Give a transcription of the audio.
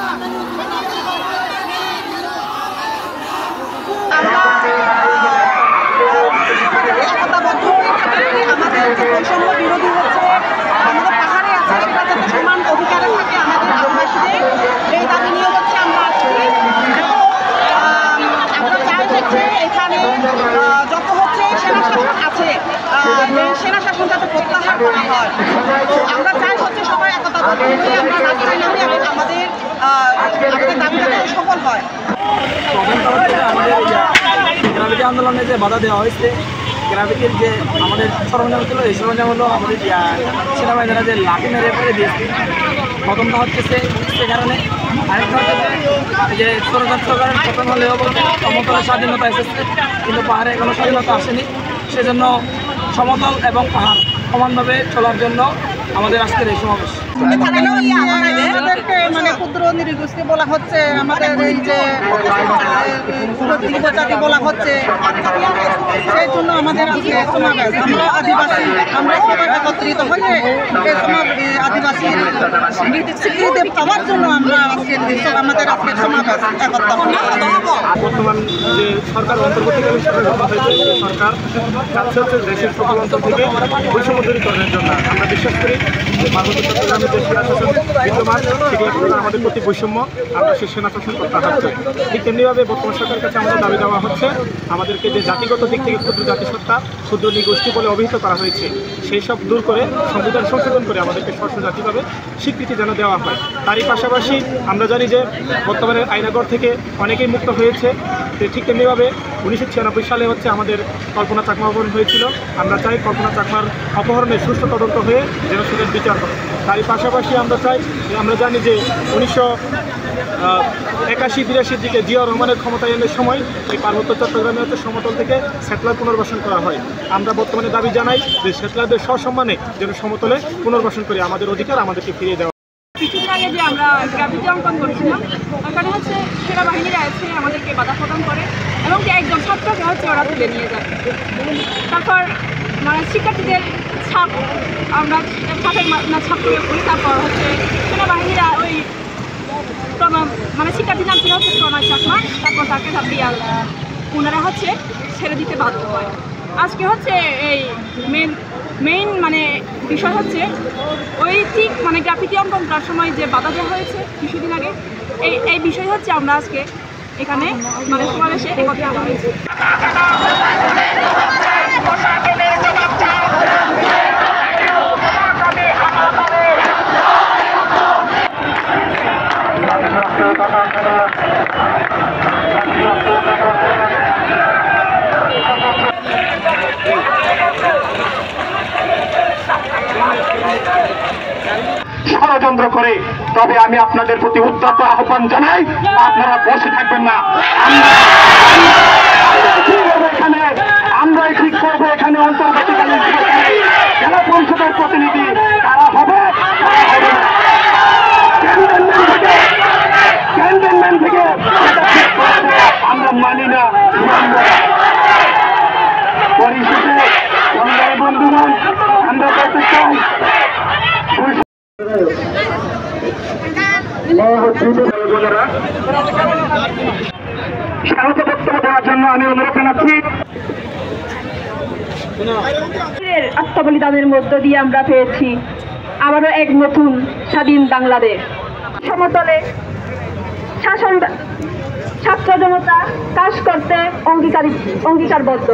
আমাদের যে বৈষম্য বিরোধী হচ্ছে আমাদের পাহাড়ে আছে সেটা যাতে সমান অধিকারে থাকে আমাদের আদিবাসীদের এই দাবি নিয়ে হচ্ছে আমরা আসছি এবং আমরা চাই হচ্ছে এখানে যত হচ্ছে সেনা শাসন আছে এই সেনা শাসন যাতে প্রত্যাহার করা হয়। তো আমরা চাই হচ্ছে সবাই একতাবদ্ধ হয়ে আমরা রাস্তায় নামি এবং আমাদের দাবি যাতে সফল হয়। গ্রাভিটি আন্দোলনে যে বাধা দেওয়া হয়েছে, গ্রাভিটির যে আমাদের সরঞ্জাম ছিল এই সরঞ্জাম হলো আমাদের সেনাবাহিনীরা যে লাঠি মেরে ফেলে দিয়েছে। প্রথমটা হচ্ছে সে কারণে, আরেকটা হচ্ছে যে সরকার প্রথম হলেও বলতে সমতলের স্বাধীনতা এসেছে, কিন্তু পাহাড়ে কোনো স্বাধীনতা আসেনি। সেজন্য সমতল এবং পাহাড় সমানভাবে চলার জন্য আমাদের আজকের এই সমাবেশ। মানে ক্ষুদ্র নৃগোষ্ঠী বলা হচ্ছে, আমাদের এই যে উপজাতি বলা হচ্ছে, সেই জন্য আমাদের আজকে সমাবেশ। আমরা আদিবাসী, আমরা সবাই একত্রিত হয়ে আদিবাসী স্বীকৃতি পাওয়ার জন্য আমরা আজকে আমাদের আজকে সমাবেশ একত্র। বর্তমান যে সরকার অন্তর্বর্তীকালীন সরকার গঠন হয়েছে, সরকার চাচ্ছে হচ্ছে দেশের সকল অঞ্চল থেকে বৈষম্য দূরীকরণের জন্য। আমরা বিশ্বাস করি যে পার্বত্য চট্টগ্রামের যে সেনা শাসন বিদ্যমান সেগুলো আমাদের প্রতি বৈষম্য, আমরা সেই সেনা শাসন প্রত্যাহার চাই। ঠিক তেমনিভাবে বর্তমান সরকারের কাছে আমাদের দাবি দেওয়া হচ্ছে আমাদেরকে যে জাতিগত দিক থেকে ক্ষুদ্র জাতিসত্তা, ক্ষুদ্র নৃগোষ্ঠী বলে অভিহিত করা হয়েছে, সেই সব দূর করে সংবিধান সংশোধন করে আমাদেরকে ষষ্ঠ জাতিভাবে স্বীকৃতি যেন দেওয়া হয়। তারই পাশাপাশি আমরা জানি যে বর্তমানে আয়নাগর থেকে অনেকেই মুক্ত হয়েছে। ঠিক তেমনিভাবে 1996 সালে হচ্ছে আমাদের কল্পনা চাকমা অপহরণ হয়েছিল। আমরা চাই কল্পনা চাকমার অপহরণের সুষ্ঠু তদন্ত হয়ে যেন সেটার বিচার হয়। তারই পাশাপাশি আমরা জানি যে 1981-82 দিকে জিয়াউর রহমানের ক্ষমতায় এনের সময় এই পার্বত্য চট্টগ্রামে হচ্ছে সমতল থেকে স্যাটেলাইট পুনর্বাসন করা হয়। আমরা বর্তমানে দাবি জানাই যে স্যাটেলাইটদের সসম্মানে যেন সমতলে পুনর্বাসন করে আমাদের অধিকার আমাদেরকে ফিরিয়ে দেওয়া। কিছুদিন আগে যে আমরা গ্রাভিটি অঙ্কন করেছিলাম, ওখানে হচ্ছে সেনাবাহিনীরা এসে আমাদেরকে বাধা প্রদান করে এবং একজন ছাত্রকে হচ্ছে ওরা তুলে নিয়ে যায়। তারপর মানে শিক্ষার্থীদের ছাপ আমরা ছাপের ছাপ প্রয়োগ করি। তারপর হচ্ছে সেনাবাহিনীরা ওই মানে শিক্ষার্থী নাম ছিল হচ্ছে প্রণয় চাকমা, তারপর তাকে চাপিয়ে ওনারা হচ্ছে ছেড়ে দিতে বাধ্য হয়। আজকে হচ্ছে এই মেইন মানে বিষয় হচ্ছে ওই ঠিক মানে গ্রাফিতি অঙ্কন করার সময় যে বাধা দেওয়া হয়েছে কিছুদিন আগে, এই বিষয় হচ্ছে আমরা আজকে এখানে মানে সমাবেশে একত্রিত হয়েছি। ষড়যন্ত্র করে, তবে আমি আপনাদের প্রতি উদ্যত আহ্বান জানাই, আপনারা বসে থাকবেন না। এখানে আমরাই ঠিক করবো এখানে অন্তর্বর্তীকালীন জেলা পরিষদের প্রতিনিধি তারা হবে ক্যান্টনমেন্ট থেকে আমরা মানি না। পরিশেষে সংগ্রামী বন্ধুগণ, আমরা বলতে চাই স্বাগত বক্তব্য দেওয়ার জন্য আমি অনুরোধ জানাচ্ছি। আত্মবলিদানের মধ্য দিয়ে আমরা পেয়েছি আবারও এক নতুন স্বাধীন বাংলাদেশ। সমতলে শাসন ছাত্র জনতা কাজ করতে অঙ্গীকারবদ্ধ।